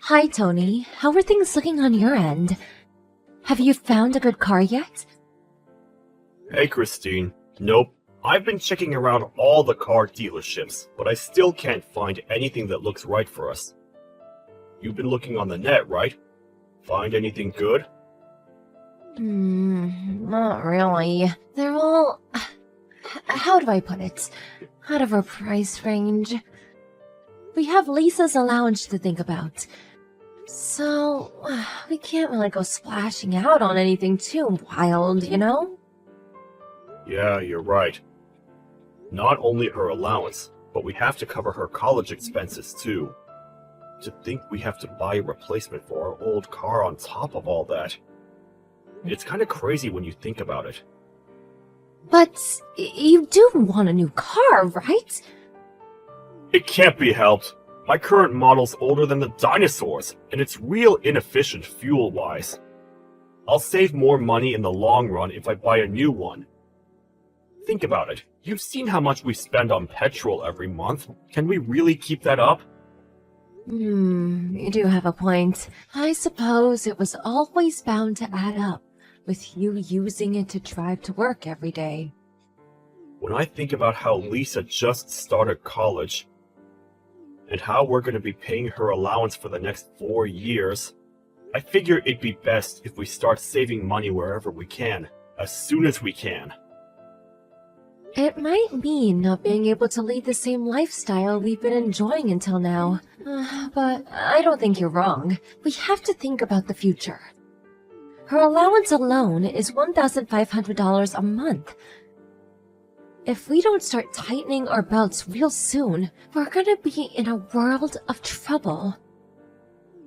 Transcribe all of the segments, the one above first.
Hi, Tony. How are things looking on your end? Have you found a good car yet? Hey, Christine. Nope. I've been checking around all the car dealerships, but I still can't find anything that looks right for us. You've been looking on the net, right? Find anything good? Not really. They're all... How do I put it? Out of our price range. We have Lisa's allowance to think about. So, we can't really go splashing out on anything too wild, you know? Yeah, you're right. Not only her allowance, but we have to cover her college expenses too. To think we have to buy a replacement for our old car on top of all that. It's kind of crazy when you think about it. But you do want a new car, right? It can't be helped. My current model's older than the dinosaurs, and it's real inefficient fuel-wise. I'll save more money in the long run if I buy a new one. Think about it. You've seen how much we spend on petrol every month. Can we really keep that up? You do have a point. I suppose it was always bound to add up, with you using it to drive to work every day. When I think about how Lisa just started college, and how we're going to be paying her allowance for the next 4 years, I figure it'd be best if we start saving money wherever we can, as soon as we can. It might mean not being able to lead the same lifestyle we've been enjoying until now. But I don't think you're wrong. We have to think about the future. Her allowance alone is $1,500 a month. If we don't start tightening our belts real soon, we're gonna be in a world of trouble.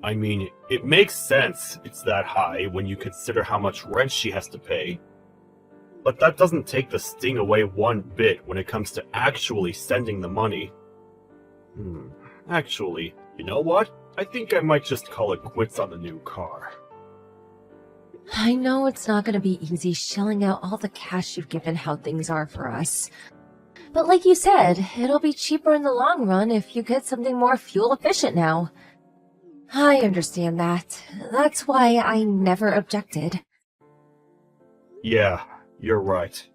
I mean, it makes sense it's that high when you consider how much rent she has to pay. But that doesn't take the sting away one bit when it comes to actually sending the money. Actually, you know what? I think I might just call it quits on the new car. I know it's not gonna be easy shelling out all the cash you've given how things are for us. But like you said, it'll be cheaper in the long run if you get something more fuel efficient now. I understand that. That's why I never objected. Yeah, you're right.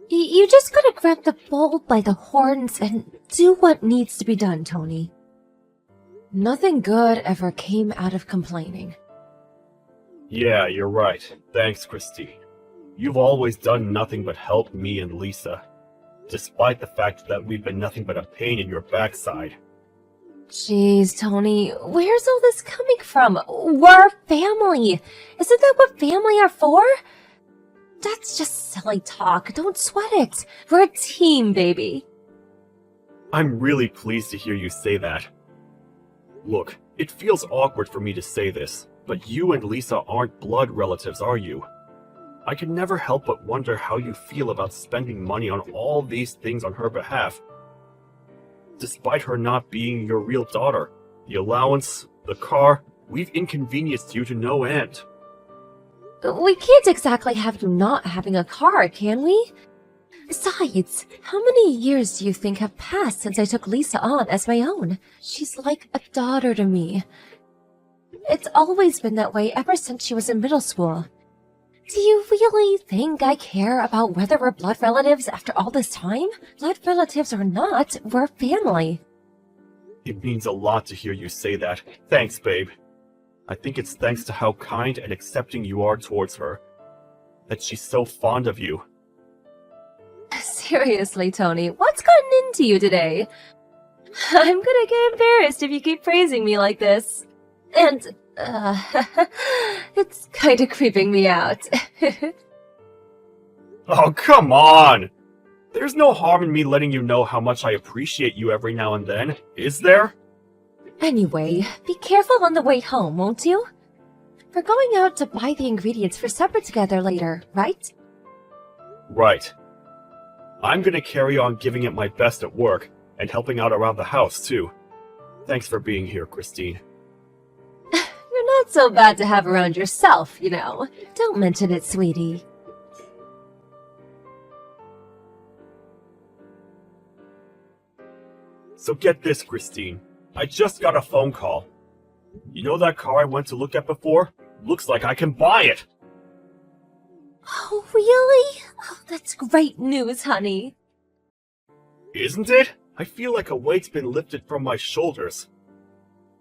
You just gotta grab the bull by the horns and do what needs to be done, Tony. Nothing good ever came out of complaining. Yeah, you're right. Thanks, Christine. You've always done nothing but help me and Lisa, despite the fact that we've been nothing but a pain in your backside. Jeez, Tony, where's all this coming from? We're family! Isn't that what family are for? That's just silly talk. Don't sweat it. We're a team, baby. I'm really pleased to hear you say that. Look, it feels awkward for me to say this, but you and Lisa aren't blood relatives, are you? I can never help but wonder how you feel about spending money on all these things on her behalf. Despite her not being your real daughter, the allowance, the car, we've inconvenienced you to no end. We can't exactly have you not having a car, can we? Besides, how many years do you think have passed since I took Lisa on as my own? She's like a daughter to me. It's always been that way ever since she was in middle school. Do you really think I care about whether we're blood relatives after all this time? Blood relatives or not, we're family. It means a lot to hear you say that. Thanks, babe. I think it's thanks to how kind and accepting you are towards her, that she's so fond of you. Seriously, Tony, what's gotten into you today? I'm gonna get embarrassed if you keep praising me like this. And, it's kinda creeping me out. Oh, come on! There's no harm in me letting you know how much I appreciate you every now and then, is there? Anyway, be careful on the way home, won't you? We're going out to buy the ingredients for supper together later, right? Right. I'm gonna carry on giving it my best at work, and helping out around the house, too. Thanks for being here, Christine. You're not so bad to have around yourself, you know. Don't mention it, sweetie. So get this, Christine. I just got a phone call. You know that car I went to look at before? Looks like I can buy it! Oh, really? Oh, that's great news, honey. Isn't it? I feel like a weight's been lifted from my shoulders.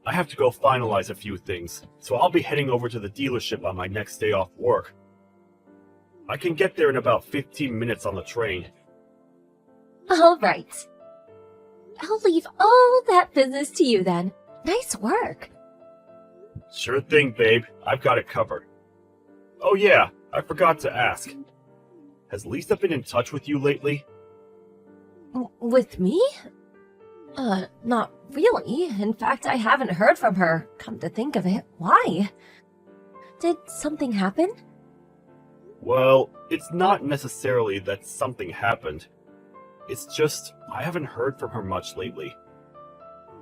I have to go finalize a few things, so I'll be heading over to the dealership on my next day off work. I can get there in about 15 minutes on the train. All right. I'll leave all that business to you then. Nice work. Sure thing, babe. I've got it covered. Oh yeah, I forgot to ask. Has Lisa been in touch with you lately? With me? Not really. In fact, I haven't heard from her. Come to think of it, why? Did something happen? Well, it's not necessarily that something happened. It's just, I haven't heard from her much lately.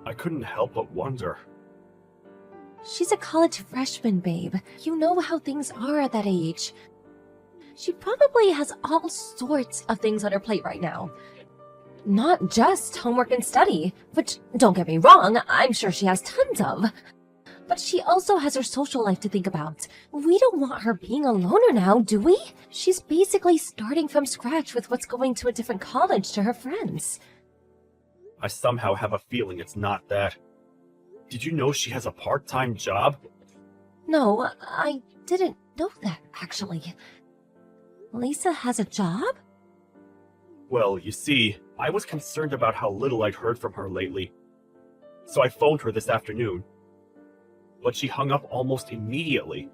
I couldn't help but wonder. She's a college freshman, babe. You know how things are at that age. She probably has all sorts of things on her plate right now. Not just homework and study, which, don't get me wrong, I'm sure she has tons of. But she also has her social life to think about. We don't want her being a loner now, do we? She's basically starting from scratch with what's going to a different college to her friends. I somehow have a feeling it's not that. Did you know she has a part-time job? No, I didn't know that, actually. Lisa has a job? Well, you see, I was concerned about how little I'd heard from her lately. So I phoned her this afternoon. But she hung up almost immediately,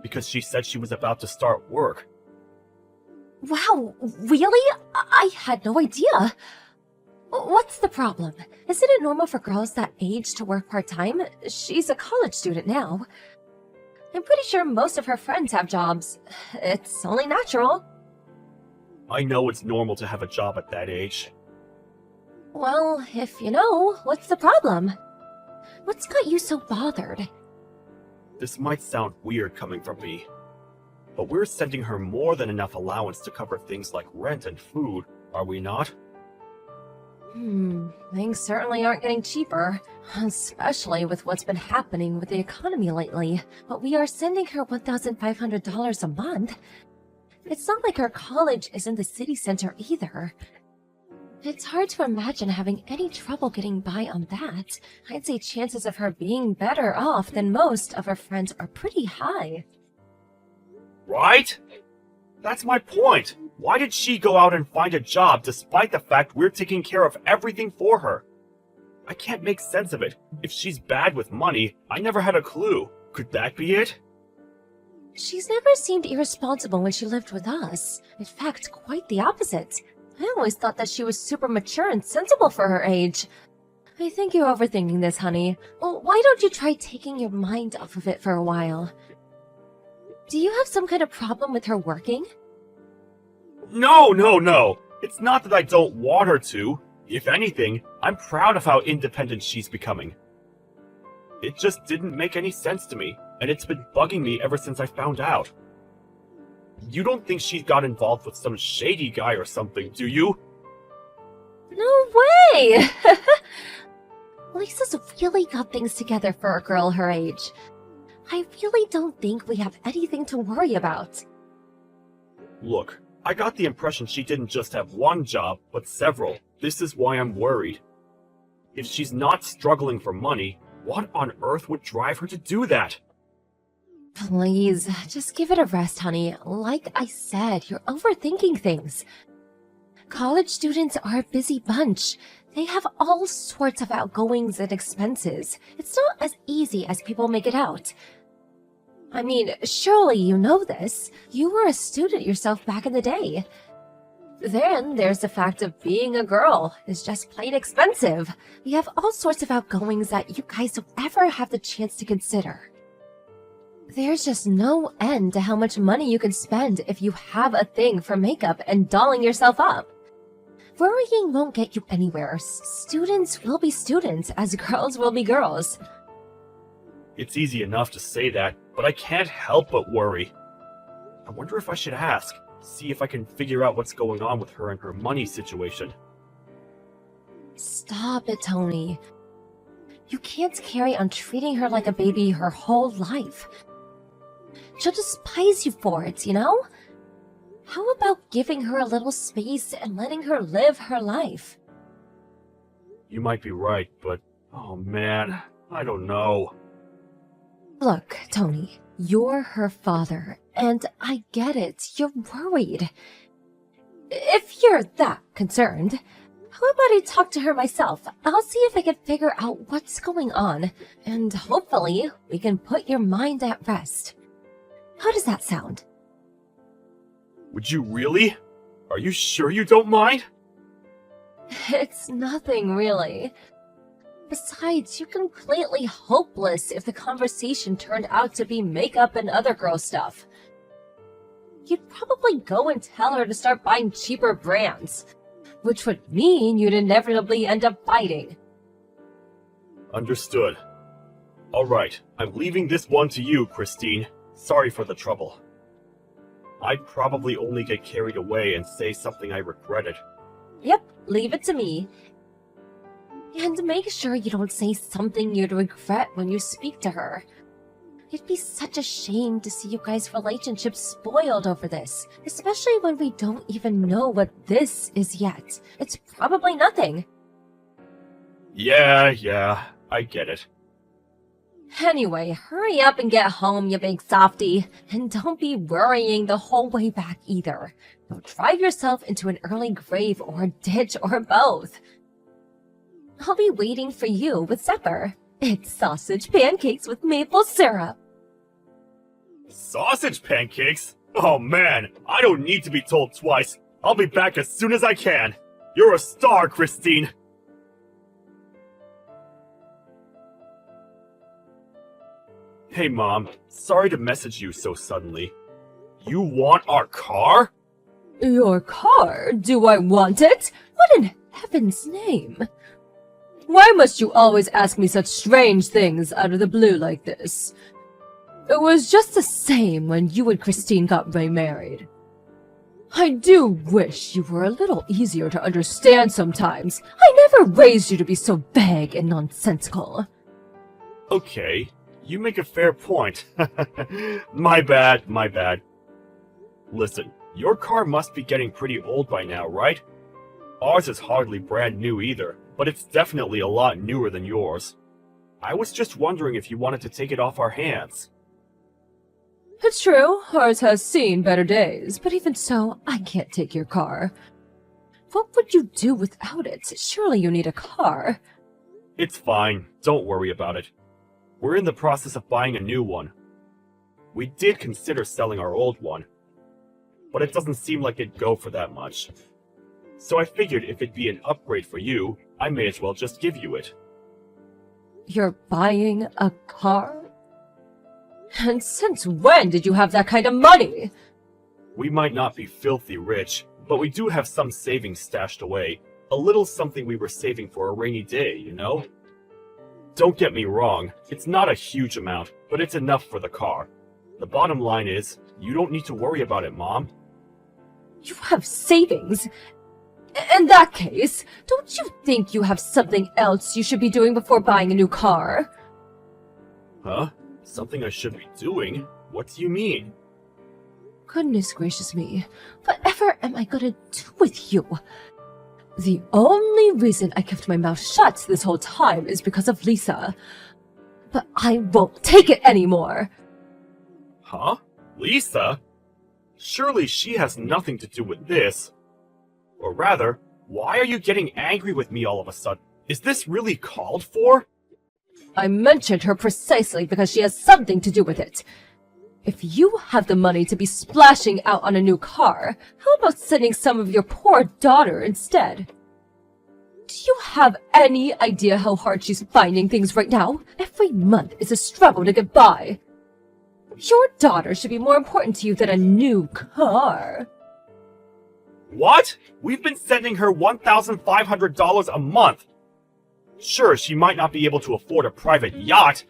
because she said she was about to start work. Wow, really? I had no idea. What's the problem? Isn't it normal for girls that age to work part-time? She's a college student now. I'm pretty sure most of her friends have jobs. It's only natural. I know it's normal to have a job at that age. Well, if you know, what's the problem? What's got you so bothered? This might sound weird coming from me, but we're sending her more than enough allowance to cover things like rent and food, are we not? Things certainly aren't getting cheaper, especially with what's been happening with the economy lately. But we are sending her $1,500 a month. It's not like her college is in the city center either. It's hard to imagine having any trouble getting by on that. I'd say chances of her being better off than most of her friends are pretty high. Right? That's my point. Why did she go out and find a job despite the fact we're taking care of everything for her? I can't make sense of it. If she's bad with money, I never had a clue. Could that be it? She's never seemed irresponsible when she lived with us. In fact, quite the opposite. I always thought that she was super mature and sensible for her age. I think you're overthinking this, honey. Well, why don't you try taking your mind off of it for a while? Do you have some kind of problem with her working? No. It's not that I don't want her to. If anything, I'm proud of how independent she's becoming. It just didn't make any sense to me, and it's been bugging me ever since I found out. You don't think she's got involved with some shady guy or something, do you? No way! Lisa's really got things together for a girl her age. I really don't think we have anything to worry about. Look, I got the impression she didn't just have one job, but several. This is why I'm worried. If she's not struggling for money, what on earth would drive her to do that? Please, just give it a rest, honey. Like I said, you're overthinking things. College students are a busy bunch. They have all sorts of outgoings and expenses. It's not as easy as people make it out. I mean, surely you know this. You were a student yourself back in the day. Then there's the fact of being a girl is just plain expensive. We have all sorts of outgoings that you guys don't ever have the chance to consider. There's just no end to how much money you can spend if you have a thing for makeup and dolling yourself up. Worrying won't get you anywhere. Students will be students, as girls will be girls. It's easy enough to say that, but I can't help but worry. I wonder if I should ask, see if I can figure out what's going on with her and her money situation. Stop it, Tony. You can't carry on treating her like a baby her whole life. She'll despise you for it, you know? How about giving her a little space and letting her live her life? You might be right, but oh man, I don't know. Look, Tony, you're her father, and I get it. You're worried. If you're that concerned, how about I talk to her myself? I'll see if I can figure out what's going on, and hopefully we can put your mind at rest. How does that sound? Would you really? Are you sure you don't mind? It's nothing, really. Besides, you're completely hopeless if the conversation turned out to be makeup and other girl stuff. You'd probably go and tell her to start buying cheaper brands, which would mean you'd inevitably end up fighting. Understood. Alright, I'm leaving this one to you, Christine. Sorry for the trouble. I'd probably only get carried away and say something I regretted. Yep, leave it to me. And make sure you don't say something you'd regret when you speak to her. It'd be such a shame to see you guys' relationship spoiled over this, especially when we don't even know what this is yet. It's probably nothing. Yeah, I get it. Anyway, hurry up and get home, you big softy. And don't be worrying the whole way back either. You'll drive yourself into an early grave or a ditch or both. I'll be waiting for you with supper. It's sausage pancakes with maple syrup. Sausage pancakes? Oh man, I don't need to be told twice. I'll be back as soon as I can. You're a star, Christine. Hey Mom, sorry to message you so suddenly. You want our car? Your car? Do I want it? What in heaven's name? Why must you always ask me such strange things out of the blue like this? It was just the same when you and Christine got remarried. I do wish you were a little easier to understand sometimes. I never raised you to be so vague and nonsensical. Okay, you make a fair point. My bad. Listen, your car must be getting pretty old by now, right? Ours is hardly brand new either, but it's definitely a lot newer than yours. I was just wondering if you wanted to take it off our hands. It's true, ours has seen better days, but even so, I can't take your car. What would you do without it? Surely you need a car. It's fine, don't worry about it. We're in the process of buying a new one. We did consider selling our old one, but it doesn't seem like it'd go for that much. So I figured if it'd be an upgrade for you, I may as well just give you it. You're buying a car? And since when did you have that kind of money? We might not be filthy rich, but we do have some savings stashed away. A little something we were saving for a rainy day, you know? Don't get me wrong, it's not a huge amount, but it's enough for the car. The bottom line is, you don't need to worry about it, Mom. You have savings? In that case, don't you think you have something else you should be doing before buying a new car? Huh? Something I should be doing? What do you mean? Goodness gracious me, whatever am I gonna do with you? The only reason I kept my mouth shut this whole time is because of Lisa. But I won't take it anymore. Huh? Lisa? Surely she has nothing to do with this. Or rather, why are you getting angry with me all of a sudden? Is this really called for? I mentioned her precisely because she has something to do with it. If you have the money to be splashing out on a new car, how about sending some of your poor daughter instead? Do you have any idea how hard she's finding things right now? Every month is a struggle to get by. Your daughter should be more important to you than a new car. What? We've been sending her $1,500 a month. Sure, she might not be able to afford a private yacht,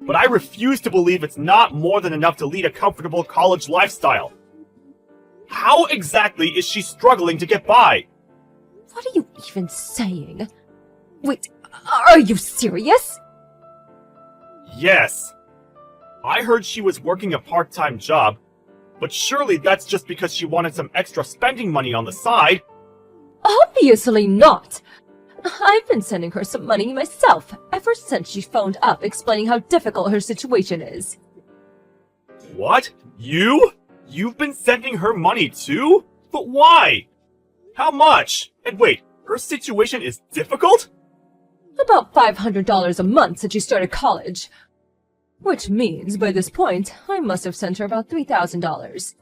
but I refuse to believe it's not more than enough to lead a comfortable college lifestyle. How exactly is she struggling to get by? What are you even saying? Wait, Are you serious? Yes. I heard she was working a part-time job, but surely that's just because she wanted some extra spending money on the side. Obviously not. I've been sending her some money myself ever since she phoned up explaining how difficult her situation is. What? You? You've been sending her money too? But why? How much? And wait, her situation is difficult? About $500 a month since she started college. Which means, by this point, I must have sent her about $3,000.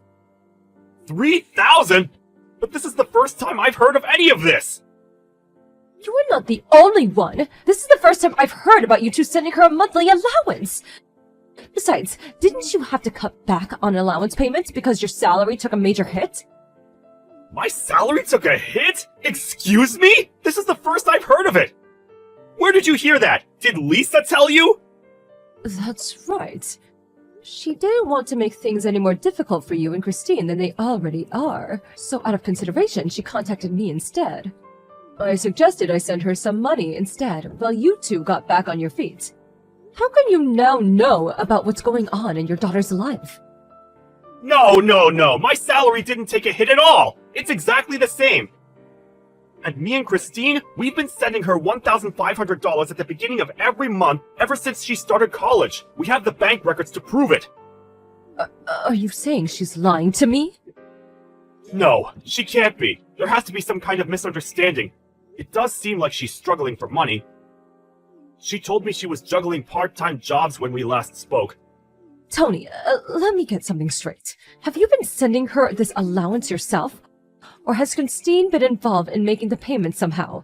3,000? But this is the first time I've heard of any of this! You are not the only one! This is the first time I've heard about you two sending her a monthly allowance! Besides, didn't you have to cut back on allowance payments because your salary took a major hit? My salary took a hit? Excuse me? This is the first I've heard of it! Where did you hear that? Did Lisa tell you? That's right. She didn't want to make things any more difficult for you and Christine than they already are, so out of consideration, she contacted me instead. I suggested I send her some money instead, while you two got back on your feet. How can you now know about what's going on in your daughter's life? No, my salary didn't take a hit at all! It's exactly the same! And me and Christine, we've been sending her $1,500 at the beginning of every month ever since she started college. We have the bank records to prove it. Are you saying she's lying to me? No, she can't be. There has to be some kind of misunderstanding. It does seem like she's struggling for money. She told me she was juggling part-time jobs when we last spoke. Tony, let me get something straight. Have you been sending her this allowance yourself? Or has Christine been involved in making the payment somehow?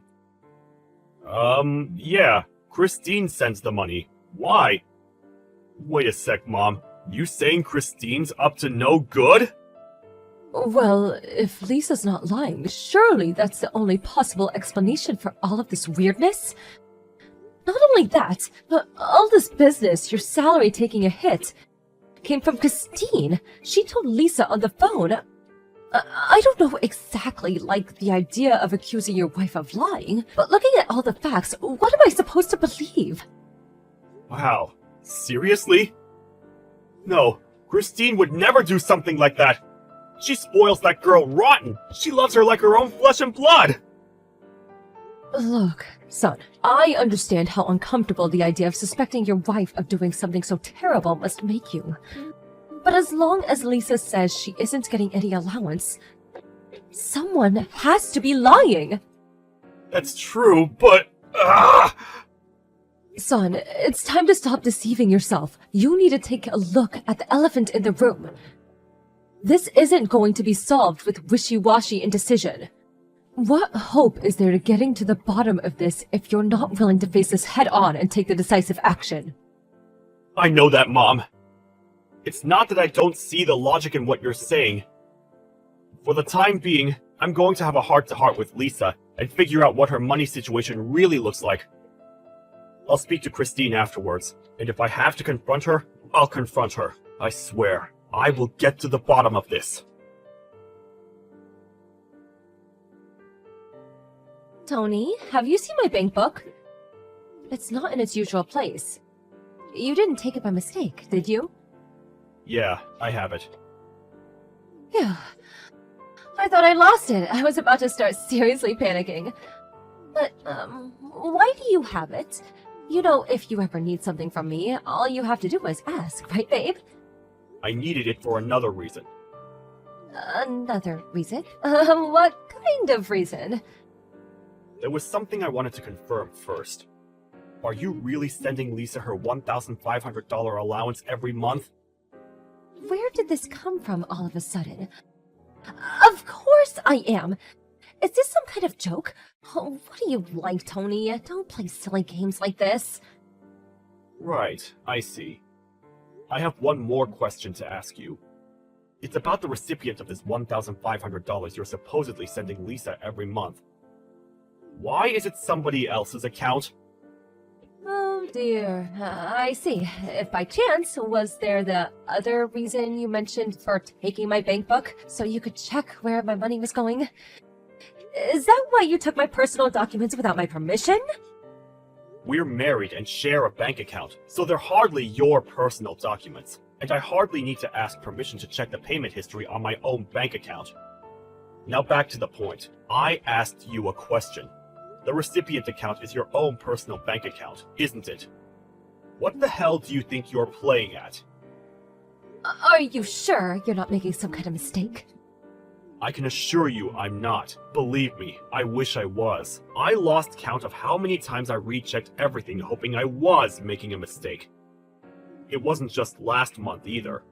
Yeah. Christine sends the money. Why? Wait a sec, Mom. You saying Christine's up to no good? Well, if Lisa's not lying, surely that's the only possible explanation for all of this weirdness. Not only that, but all this business, your salary taking a hit, came from Christine. She told Lisa on the phone. I don't know exactly like the idea of accusing your wife of lying, but looking at all the facts, what am I supposed to believe? Wow. Seriously? No, Christine would never do something like that. She spoils that girl rotten. She loves her like her own flesh and blood. Look, son, I understand how uncomfortable the idea of suspecting your wife of doing something so terrible must make you. But as long as Lisa says she isn't getting any allowance, someone has to be lying. That's true, but... Son, it's time to stop deceiving yourself. You need to take a look at the elephant in the room. This isn't going to be solved with wishy-washy indecision. What hope is there to getting to the bottom of this if you're not willing to face this head-on and take the decisive action? I know that, Mom. It's not that I don't see the logic in what you're saying. For the time being, I'm going to have a heart-to-heart with Lisa and figure out what her money situation really looks like. I'll speak to Christine afterwards, and if I have to confront her, I'll confront her. I swear, I will get to the bottom of this. Tony, have you seen my bank book? It's not in its usual place. You didn't take it by mistake, did you? Yeah, I have it. Phew. I thought I lost it. I was about to start seriously panicking. But, why do you have it? You know, if you ever need something from me, all you have to do is ask, right, babe? I needed it for another reason. Another reason? What kind of reason? There was something I wanted to confirm first. Are you really sending Lisa her $1,500 allowance every month? Where did this come from all of a sudden? Of course I am! Is this some kind of joke? Oh, what do you like, Tony? Don't play silly games like this. Right, I see. I have one more question to ask you. It's about the recipient of this $1,500 you're supposedly sending Lisa every month. Why is it somebody else's account? Oh dear, I see. If by chance, was there the other reason you mentioned for taking my bank book, so you could check where my money was going? Is that why you took my personal documents without my permission? We're married and share a bank account, so they're hardly your personal documents, and I hardly need to ask permission to check the payment history on my own bank account. Now back to the point. I asked you a question. The recipient account is your own personal bank account, isn't it? What the hell do you think you're playing at? Are you sure you're not making some kind of mistake? I can assure you I'm not. Believe me, I wish I was. I lost count of how many times I rechecked everything hoping I was making a mistake. It wasn't just last month either.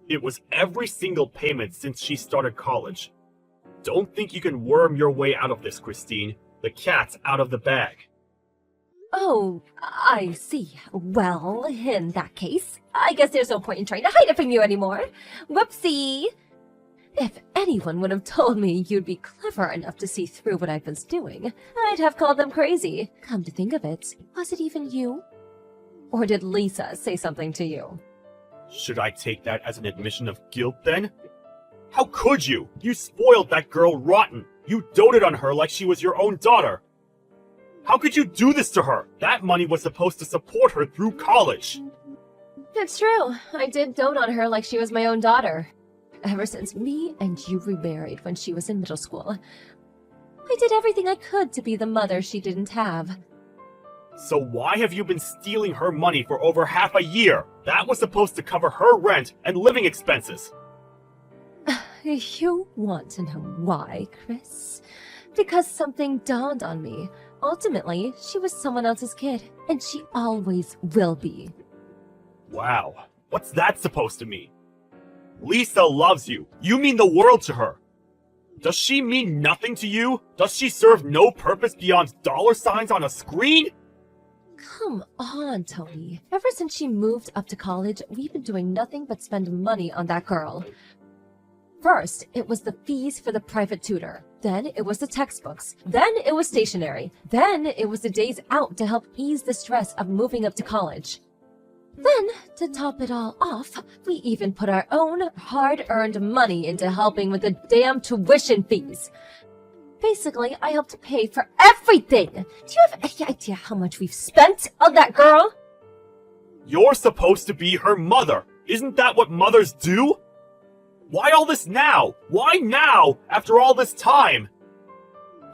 It was every single payment since she started college. Don't think you can worm your way out of this, Christine. The cat's out of the bag. Oh, I see. Well, in that case, I guess there's no point in trying to hide it from you anymore. Whoopsie! If anyone would have told me you'd be clever enough to see through what I was doing, I'd have called them crazy. Come to think of it, was it even you? Or did Lisa say something to you? Should I take that as an admission of guilt then? How could you? You spoiled that girl rotten. You doted on her like she was your own daughter. How could you do this to her? That money was supposed to support her through college. It's true. I did dote on her like she was my own daughter. Ever since me and you remarried when she was in middle school, I did everything I could to be the mother she didn't have. So why have you been stealing her money for over half a year? That was supposed to cover her rent and living expenses. You want to know why, Chris? Because something dawned on me. Ultimately, she was someone else's kid, and she always will be. Wow, what's that supposed to mean? Lisa loves you. You mean the world to her. Does she mean nothing to you? Does she serve no purpose beyond dollar signs on a screen? Come on, Tony. Ever since she moved up to college, we've been doing nothing but spend money on that girl. First, it was the fees for the private tutor. Then it was the textbooks. Then it was stationery. Then it was the days out to help ease the stress of moving up to college. Then, to top it all off, we even put our own hard-earned money into helping with the damn tuition fees. Basically, I helped pay for everything. Do you have any idea how much we've spent on that girl? You're supposed to be her mother. Isn't that what mothers do? Why all this now? Why now, after all this time?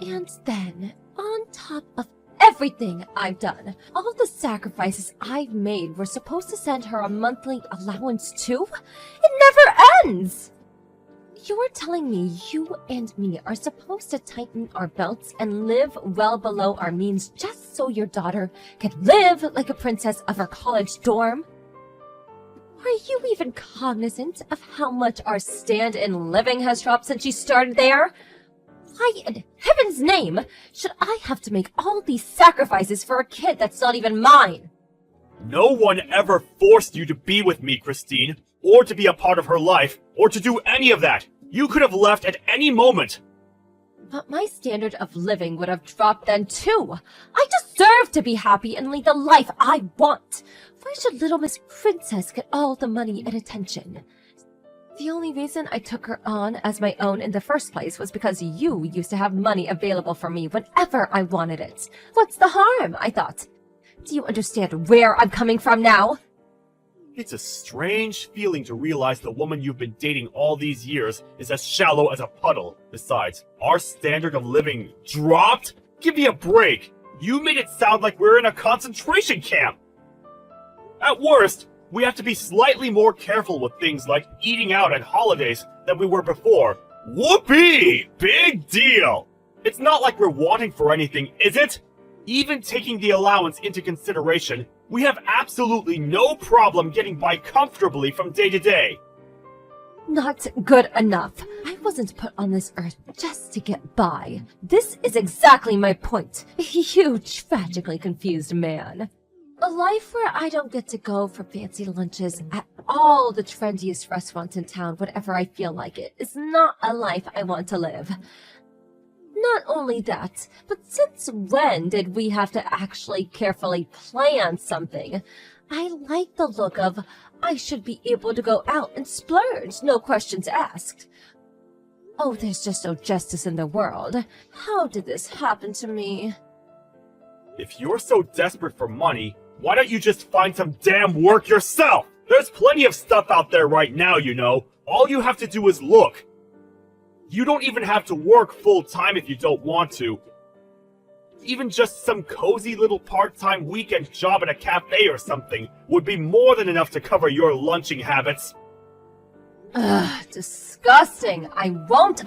And then, on top of everything I've done, all the sacrifices I've made were supposed to send her a monthly allowance too? It never ends! You're telling me you and me are supposed to tighten our belts and live well below our means just so your daughter can live like a princess of her college dorm? Are you even cognizant of how much our stand-in living has dropped since she started there? Why in heaven's name should I have to make all these sacrifices for a kid that's not even mine? No one ever forced you to be with me, Christine, or to be a part of her life, or to do any of that. You could have left at any moment. But my standard of living would have dropped then too. I deserve to be happy and lead the life I want. Why should little Miss Princess get all the money and attention? The only reason I took her on as my own in the first place was because you used to have money available for me whenever I wanted it. What's the harm, I thought. Do you understand where I'm coming from now? It's a strange feeling to realize the woman you've been dating all these years is as shallow as a puddle. Besides, our standard of living dropped? Give me a break. You made it sound like we're in a concentration camp. At worst, we have to be slightly more careful with things like eating out at holidays than we were before. Whoopee! Big deal! It's not like we're wanting for anything, is it? Even taking the allowance into consideration, we have absolutely no problem getting by comfortably from day to day. Not good enough. I wasn't put on this earth just to get by. This is exactly my point. You tragically confused man. A life where I don't get to go for fancy lunches at all the trendiest restaurants in town whenever I feel like it is not a life I want to live. Not only that, but since when did we have to actually carefully plan something? I like the look of, I should be able to go out and splurge, no questions asked. Oh, there's just no justice in the world. How did this happen to me? If you're so desperate for money, why don't you just find some damn work yourself? There's plenty of stuff out there right now, you know. All you have to do is look. You don't even have to work full-time if you don't want to. Even just some cozy little part-time weekend job at a cafe or something would be more than enough to cover your lunching habits. Ugh, disgusting. I won't!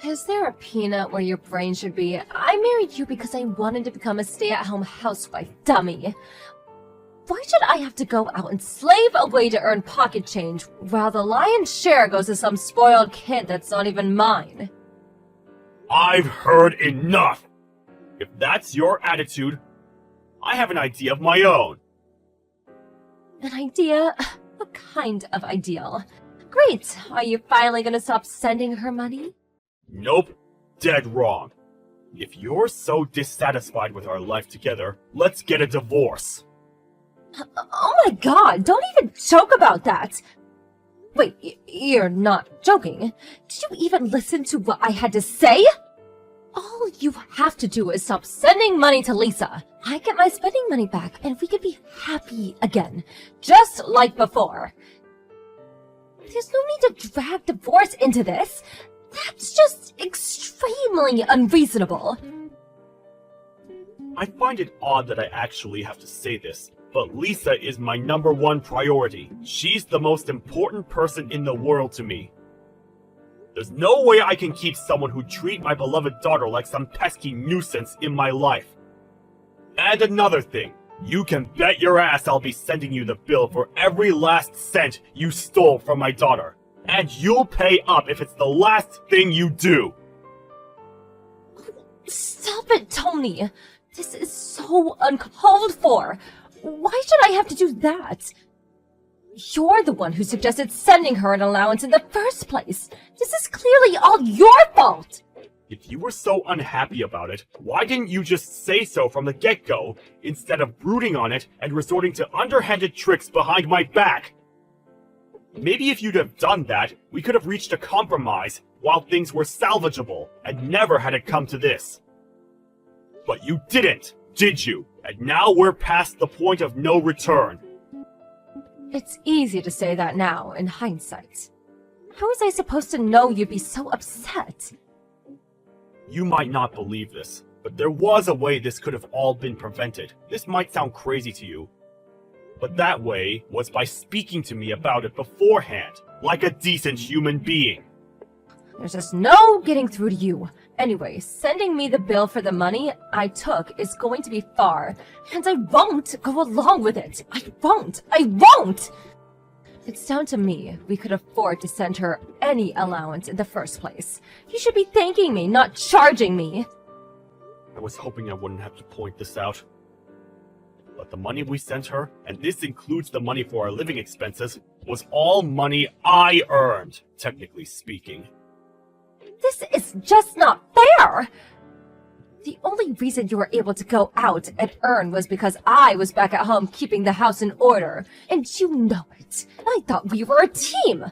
Is there a peanut where your brain should be? I married you because I wanted to become a stay-at-home housewife, dummy. Why should I have to go out and slave away to earn pocket change, while the lion's share goes to some spoiled kid that's not even mine? I've heard enough! If that's your attitude, I have an idea of my own. An idea? What kind of ideal? Great! Are you finally gonna stop sending her money? Nope. Dead wrong. If you're so dissatisfied with our life together, let's get a divorce. Oh my god, don't even joke about that! Wait, you're not joking. Did you even listen to what I had to say? All you have to do is stop sending money to Lisa. I get my spending money back, and we could be happy again. Just like before. There's no need to drag divorce into this. That's just extremely unreasonable. I find it odd that I actually have to say this, but Lisa is my #1 priority. She's the most important person in the world to me. There's no way I can keep someone who treats my beloved daughter like some pesky nuisance in my life. And another thing, you can bet your ass I'll be sending you the bill for every last cent you stole from my daughter. And you'll pay up if it's the last thing you do. Stop it, Tony. This is so uncalled for. Why should I have to do that? You're the one who suggested sending her an allowance in the first place. This is clearly all your fault. If you were so unhappy about it, why didn't you just say so from the get-go, instead of brooding on it and resorting to underhanded tricks behind my back? Maybe if you'd have done that, we could have reached a compromise while things were salvageable and never had it come to this. But you didn't, did you? And now we're past the point of no return. It's easy to say that now, in hindsight. How was I supposed to know you'd be so upset? You might not believe this, but there was a way this could have all been prevented. This might sound crazy to you, but that way was by speaking to me about it beforehand, like a decent human being. There's just no getting through to you. Anyway, sending me the bill for the money I took is going to be far, and I won't go along with it. I won't! It's down to me. We could afford to send her any allowance in the first place. You should be thanking me, not charging me. I was hoping I wouldn't have to point this out. But the money we sent her, and this includes the money for our living expenses, was all money I earned, technically speaking. This is just not fair! The only reason you were able to go out and earn was because I was back at home keeping the house in order, and you know it. I thought we were a team!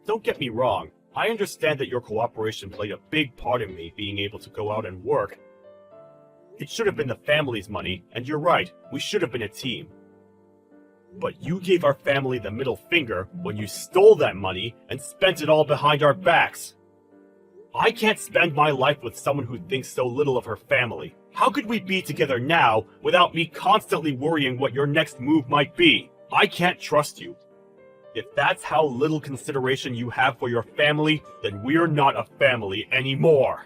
Don't get me wrong, I understand that your cooperation played a big part in me being able to go out and work. It should have been the family's money, and you're right, we should have been a team. But you gave our family the middle finger when you stole that money and spent it all behind our backs. I can't spend my life with someone who thinks so little of her family. How could we be together now without me constantly worrying what your next move might be? I can't trust you. If that's how little consideration you have for your family, then we're not a family anymore.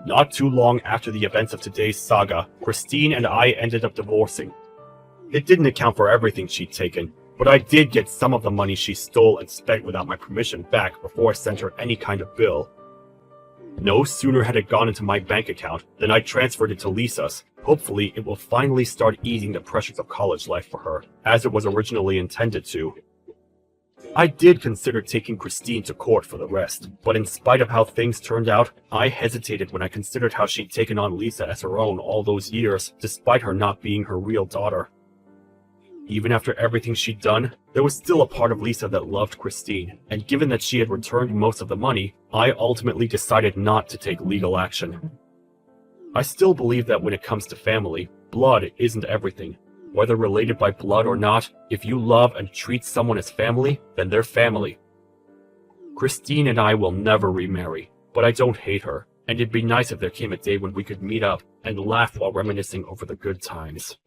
Not too long after the events of today's saga, Christine and I ended up divorcing. It didn't account for everything she'd taken, but I did get some of the money she stole and spent without my permission back before I sent her any kind of bill. No sooner had it gone into my bank account than I transferred it to Lisa's. Hopefully, it will finally start easing the pressures of college life for her, as it was originally intended to. I did consider taking Christine to court for the rest, but in spite of how things turned out, I hesitated when I considered how she'd taken on Lisa as her own all those years, despite her not being her real daughter. Even after everything she'd done, there was still a part of Lisa that loved Christine, and given that she had returned most of the money, I ultimately decided not to take legal action. I still believe that when it comes to family, blood isn't everything. Whether related by blood or not, if you love and treat someone as family, then they're family. Christine and I will never remarry, but I don't hate her, and it'd be nice if there came a day when we could meet up and laugh while reminiscing over the good times.